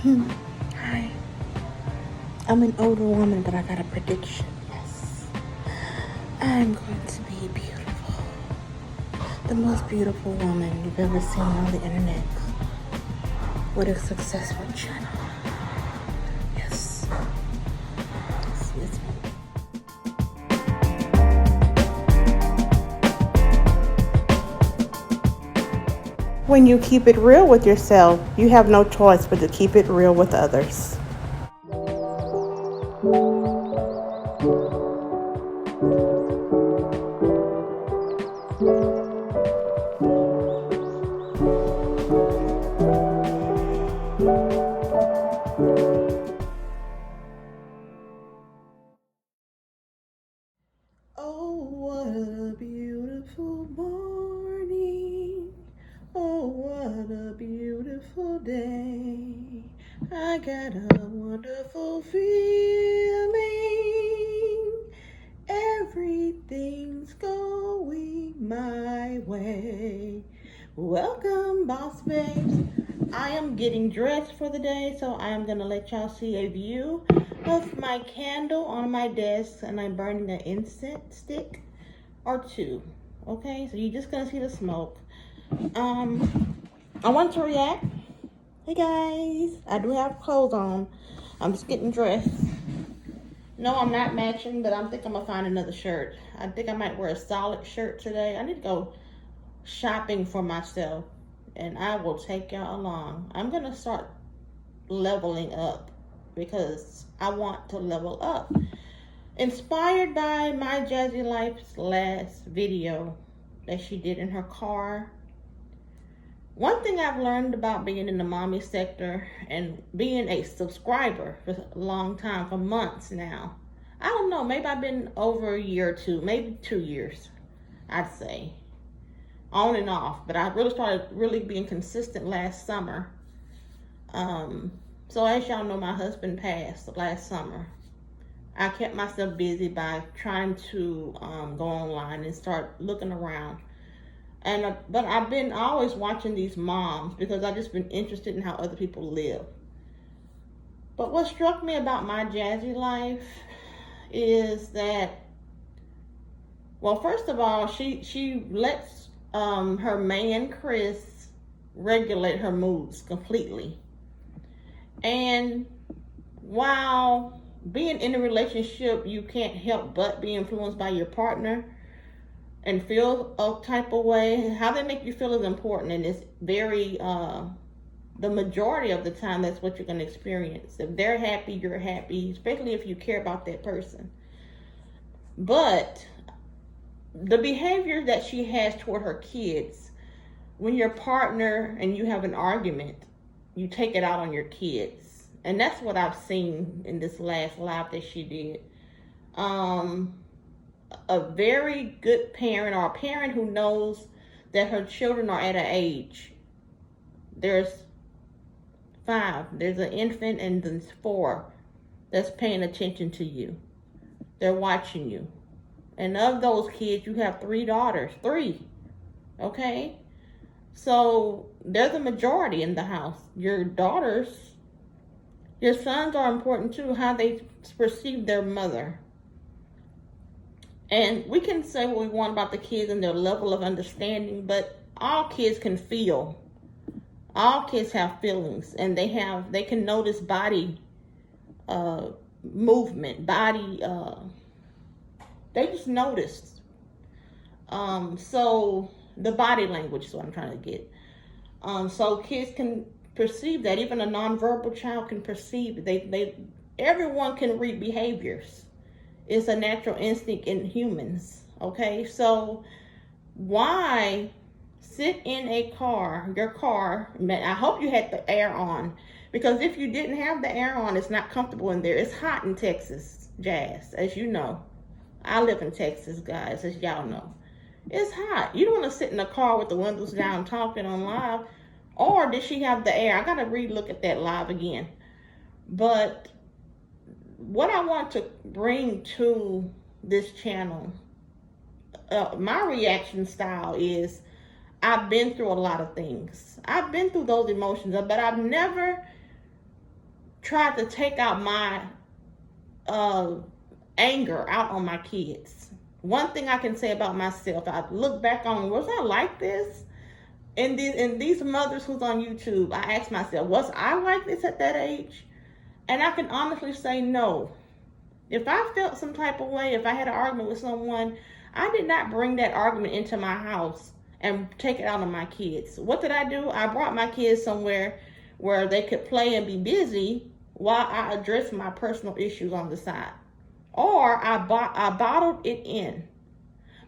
Hi. I'm an older woman, but I got a prediction. Yes. I'm going to be beautiful. The most beautiful woman you've ever seen on the internet. With a successful channel. Yes. Yes. When you keep it real with yourself, you have no choice but to keep it real with others. Oh, what a beautiful morning. Oh, what a beautiful day. I got a wonderful feeling. Everything's going my way. Welcome, boss babes. I am getting dressed for the day, so I am going to let y'all see a view of my candle on my desk, and I'm burning an incense stick or two. Okay, so you're just going to see the smoke. I want to react. Hey guys, I do have clothes on. I'm just getting dressed. No, I'm not matching, but I think I'm gonna find another shirt. I think I might wear a solid shirt today. I need to go shopping for myself, and I will take y'all along. I'm gonna start leveling up because I want to level up. Inspired by my Jazzy Life's last video that she did in her car. One thing I've learned about being in the mommy sector and being a subscriber for a long time, for months now. I don't know, maybe I've been over a year or two, maybe 2 years, I'd say. On and off, but I really started being consistent last summer. So as y'all know, my husband passed last summer. I kept myself busy by trying to go online and start looking around. But I've been always watching these moms because I've just been interested in how other people live. But what struck me about my Jazzy life is that, well, first of all, she lets her man Chris regulate her moods completely. And while being in a relationship, you can't help but be influenced by your partner and feel a type of way. How they make you feel is important, and it's very the majority of the time that's what you're going to experience. If they're happy, you're happy, especially if you care about that person. But the behavior that she has toward her kids, when your partner and you have an argument, you take it out on your kids. And that's what I've seen in this last live that she did. A very good parent, or a parent who knows that her children are at an age. There's 5, there's an infant, and there's 4 that's paying attention to you. They're watching you. And of those kids, you have 3 daughters. 3. Okay? So they're the majority in the house. Your daughters, your sons are important too, how they perceive their mother. And we can say what we want about the kids and their level of understanding, but all kids can feel. All kids have feelings, and they can notice body movement, body. They just notice. So the body language is what I'm trying to get. So kids can perceive that. Even a nonverbal child can perceive. Everyone can read behaviors. It's a natural instinct in humans. Okay, so why sit in a car, your car? I hope you had the air on, because if you didn't have the air on, it's not comfortable in there. It's hot in Texas, Jazz, as you know. I live in Texas, guys, as y'all know. It's hot. You don't want to sit in a car with the windows down talking on live. Or did she have the air? I got to re-look at that live again. But what I want to bring to this channel, my reaction style is, I've been through a lot of things. I've been through those emotions, but I've never tried to take out my anger out on my kids. One thing I can say about myself, I look back on, was I like this? And these mothers who's on YouTube, I asked myself, was I like this at that age? And I can honestly say no. If I felt some type of way, if I had an argument with someone, I did not bring that argument into my house and take it out on my kids. What did I do? I brought my kids somewhere where they could play and be busy while I addressed my personal issues on the side. Or I bottled it in.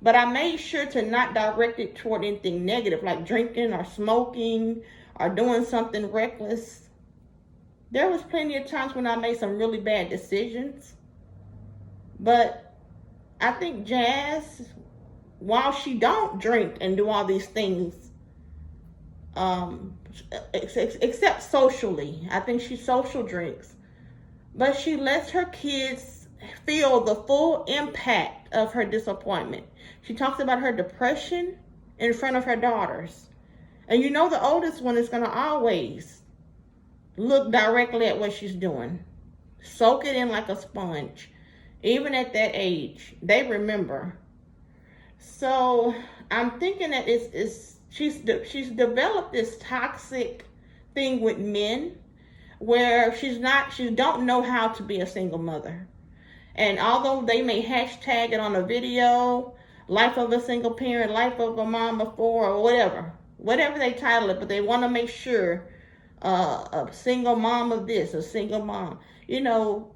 But I made sure to not direct it toward anything negative, like drinking or smoking or doing something reckless. There was plenty of times when I made some really bad decisions. But I think Jazz, while she don't drink and do all these things, except socially, I think she social drinks, but she lets her kids feel the full impact of her disappointment. She talks about her depression in front of her daughters. And you know the oldest one is going to always look directly at what she's doing. Soak it in like a sponge. Even at that age, they remember. So I'm thinking that she's developed this toxic thing with men where she don't know how to be a single mother. And although they may hashtag it on a video, life of a single parent, life of a mom of four, or whatever they title it, but they want to make sure a single mom of this, a single mom. You know,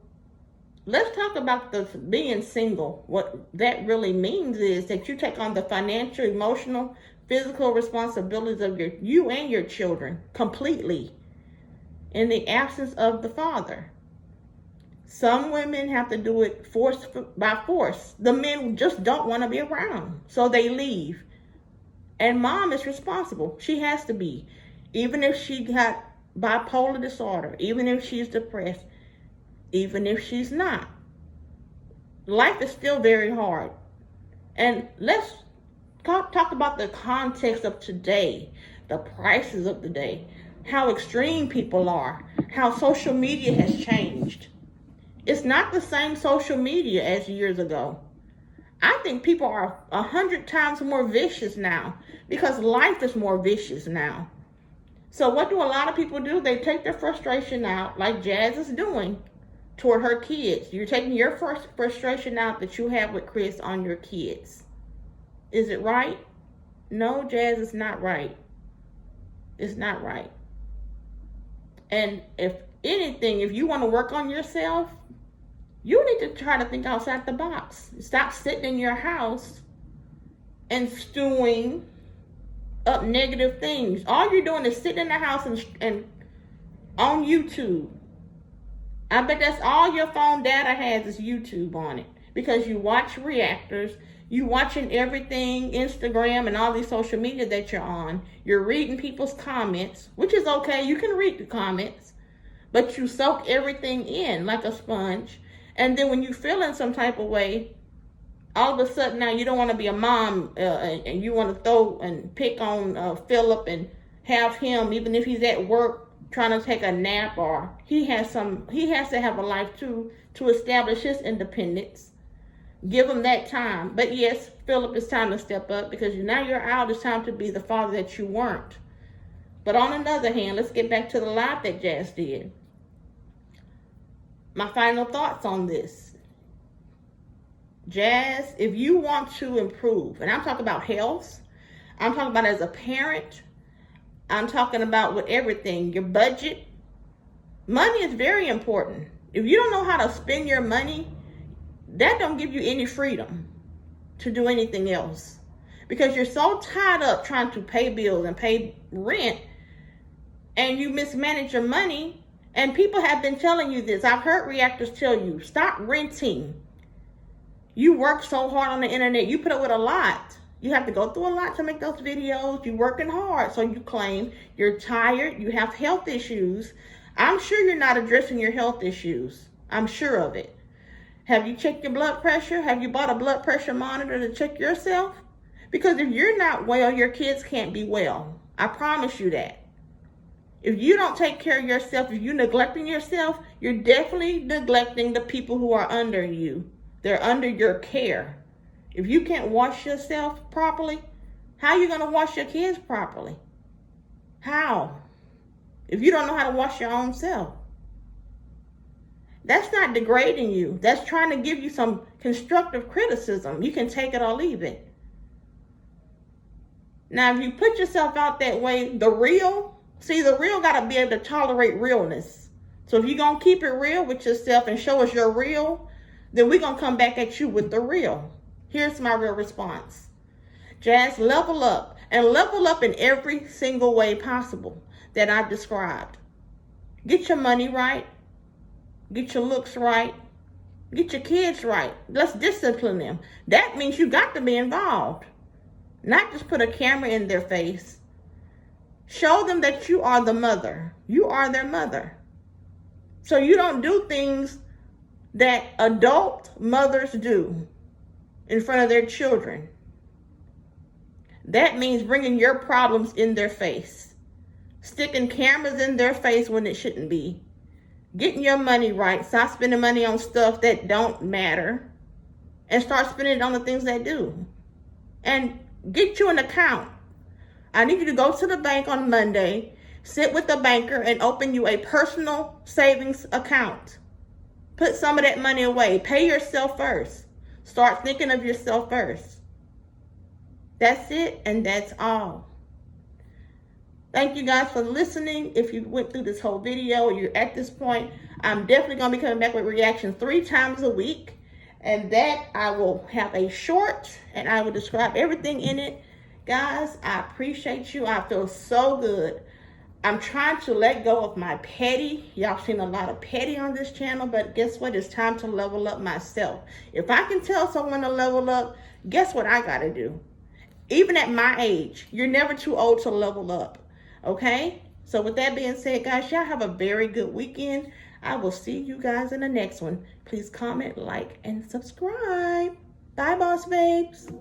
let's talk about being single. What that really means is that you take on the financial, emotional, physical responsibilities of you and your children completely in the absence of the father. Some women have to do it by force. The men just don't want to be around, so they leave. And mom is responsible. She has to be. Even if she got bipolar disorder, even if she's depressed, even if she's not. Life is still very hard. And let's talk about the context of today, the prices of the day, how extreme people are, how social media has changed. It's not the same social media as years ago. I think people are 100 times more vicious now because life is more vicious now. So what do a lot of people do? They take their frustration out, like Jazz is doing, toward her kids. You're taking your frustration out that you have with Chris on your kids. Is it right? No, Jazz, it's not right. It's not right. And if anything, if you want to work on yourself, you need to try to think outside the box. Stop sitting in your house and stewing up negative things. All you're doing is sitting in the house and on YouTube. I bet that's all your phone data has is YouTube on it. Because you watch reactors, you watching everything, Instagram and all these social media that you're on. You're reading people's comments, which is okay. You can read the comments. But you soak everything in like a sponge. And then when you feel in some type of way, all of a sudden now you don't want to be a mom and you want to throw and pick on Philip and have him, even if he's at work trying to take a nap, or he has to have a life too to establish his independence. Give him that time. But yes, Philip, it's time to step up because now you're out. It's time to be the father that you weren't. But on another hand, let's get back to the live that Jazz did. My final thoughts on this. Jazz, if you want to improve, and I'm talking about health, I'm talking about as a parent, I'm talking about with everything, your budget. Money is very important. If you don't know how to spend your money, that don't give you any freedom to do anything else. Because you're so tied up trying to pay bills and pay rent, and you mismanage your money. And people have been telling you this. I've heard reactors tell you, stop renting. You work so hard on the internet. You put up with a lot. You have to go through a lot to make those videos. You're working hard. So you claim you're tired. You have health issues. I'm sure you're not addressing your health issues. I'm sure of it. Have you checked your blood pressure? Have you bought a blood pressure monitor to check yourself? Because if you're not well, your kids can't be well. I promise you that. If you don't take care of yourself, if you're neglecting yourself, you're definitely neglecting the people who are under you. They're under your care. If you can't wash yourself properly, how are you going to wash your kids properly? How? If you don't know how to wash your own self. That's not degrading you. That's trying to give you some constructive criticism. You can take it or leave it. Now, if you put yourself out that way, the real got to be able to tolerate realness. So if you're going to keep it real with yourself and show us your real, then we're going to come back at you with the real. Here's my real response. Jazz, level up. And level up in every single way possible that I've described. Get your money right. Get your looks right. Get your kids right. Let's discipline them. That means you got to be involved. Not just put a camera in their face. Show them that you are the mother. You are their mother. So you don't do things that adult mothers do in front of their children. That means bringing your problems in their face. Sticking cameras in their face when it shouldn't be. Getting your money right. Stop spending money on stuff that don't matter. And start spending it on the things that do. And get you an account. I need you to go to the bank on Monday, sit with the banker, and open you a personal savings account. Put some of that money away. Pay yourself first. Start thinking of yourself first. That's it, and that's all. Thank you guys for listening. If you went through this whole video or you're at this point, I'm definitely going to be coming back with reactions 3 times a week. And that I will have a short, and I will describe everything in it. Guys, I appreciate you. I feel so good. I'm trying to let go of my petty. Y'all seen a lot of petty on this channel, but guess what? It's time to level up myself. If I can tell someone to level up, guess what I got to do? Even at my age, you're never too old to level up. Okay? So with that being said, guys, y'all have a very good weekend. I will see you guys in the next one. Please comment, like, and subscribe. Bye, boss babes.